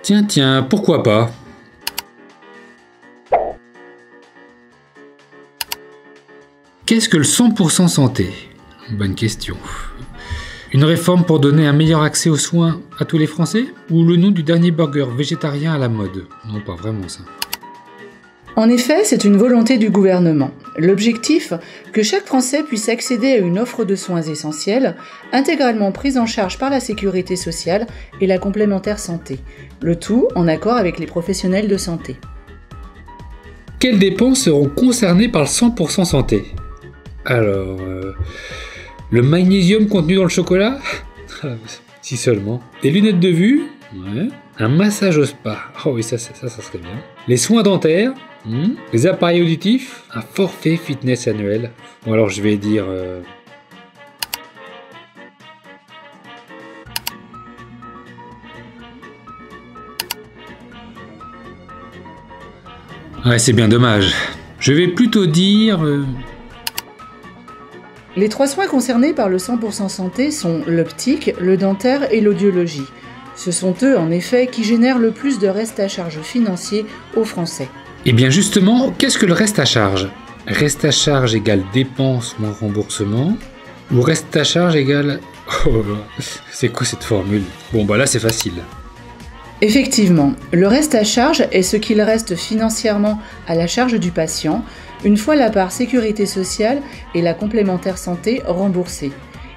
Tiens, pourquoi pas? Qu'est-ce que le 100% santé? Bonne question. Une réforme pour donner un meilleur accès aux soins à tous les Français? Ou le nom du dernier burger végétarien à la mode? Non, pas vraiment ça. En effet, c'est une volonté du gouvernement. L'objectif, que chaque Français puisse accéder à une offre de soins essentiels, intégralement prise en charge par la sécurité sociale et la complémentaire santé. Le tout en accord avec les professionnels de santé. Quelles dépenses seront concernées par le 100% santé? Alors, le magnésium contenu dans le chocolat? Si seulement. Des lunettes de vue? Ouais. Un massage au spa? Oh oui, ça serait bien. Les soins dentaires? Les appareils auditifs? Un forfait fitness annuel? Bon alors je vais dire... Ouais, c'est bien dommage. Je vais plutôt dire... Les 3 soins concernés par le 100% santé sont l'optique, le dentaire et l'audiologie. Ce sont eux, en effet, qui génèrent le plus de reste à charge financier aux Français. Eh bien justement, qu'est-ce que le reste à charge? Reste à charge égale dépense moins remboursement? Ou reste à charge égale... Oh, c'est quoi cette formule? Bon bah là c'est facile. Effectivement, le reste à charge est ce qu'il reste financièrement à la charge du patient, une fois la part sécurité sociale et la complémentaire santé remboursée.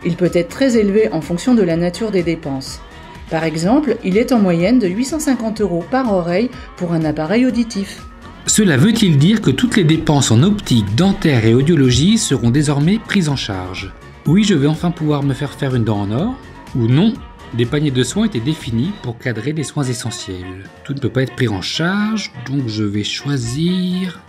Il peut être très élevé en fonction de la nature des dépenses. Par exemple, il est en moyenne de 850 € par oreille pour un appareil auditif. Cela veut-il dire que toutes les dépenses en optique, dentaire et audiologie seront désormais prises en charge? Oui, je vais enfin pouvoir me faire une dent en or? Ou non? Des paniers de soins étaient définis pour cadrer les soins essentiels. Tout ne peut pas être pris en charge, donc je vais choisir...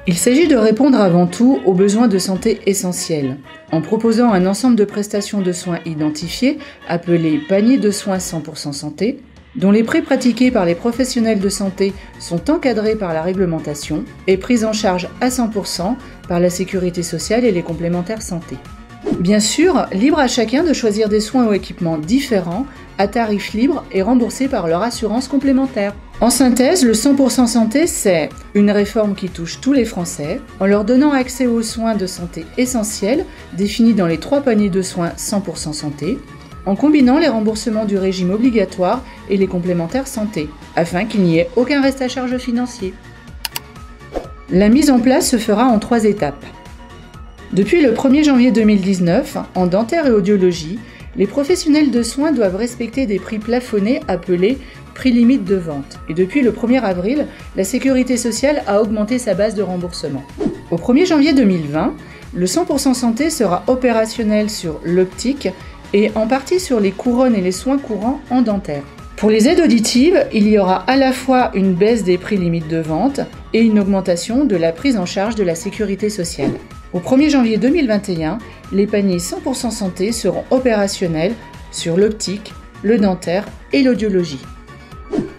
Il s'agit de répondre avant tout aux besoins de santé essentiels, en proposant un ensemble de prestations de soins identifiées, appelées paniers de soins 100% santé, dont les prix pratiqués par les professionnels de santé sont encadrés par la réglementation et pris en charge à 100% par la sécurité sociale et les complémentaires santé. Bien sûr, libre à chacun de choisir des soins ou équipements différents, à tarif libre et remboursés par leur assurance complémentaire. En synthèse, le 100% santé, c'est une réforme qui touche tous les Français, en leur donnant accès aux soins de santé essentiels, définis dans les 3 paniers de soins 100% santé, en combinant les remboursements du régime obligatoire et les complémentaires santé, afin qu'il n'y ait aucun reste à charge financier. La mise en place se fera en 3 étapes. Depuis le 1er janvier 2019, en dentaire et audiologie, les professionnels de soins doivent respecter des prix plafonnés appelés prix limite de vente. Et depuis le 1er avril, la Sécurité sociale a augmenté sa base de remboursement. Au 1er janvier 2020, le 100% santé sera opérationnel sur l'optique et en partie sur les couronnes et les soins courants en dentaire. Pour les aides auditives, il y aura à la fois une baisse des prix limites de vente et une augmentation de la prise en charge de la sécurité sociale. Au 1er janvier 2021, les paniers 100% santé seront opérationnels sur l'optique, le dentaire et l'audiologie.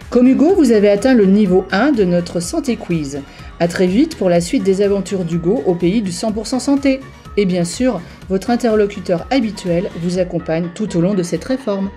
Comme Hugo, vous avez atteint le niveau 1 de notre Santé Quiz. À très vite pour la suite des aventures d'Hugo au pays du 100% santé. Et bien sûr, votre interlocuteur habituel vous accompagne tout au long de cette réforme.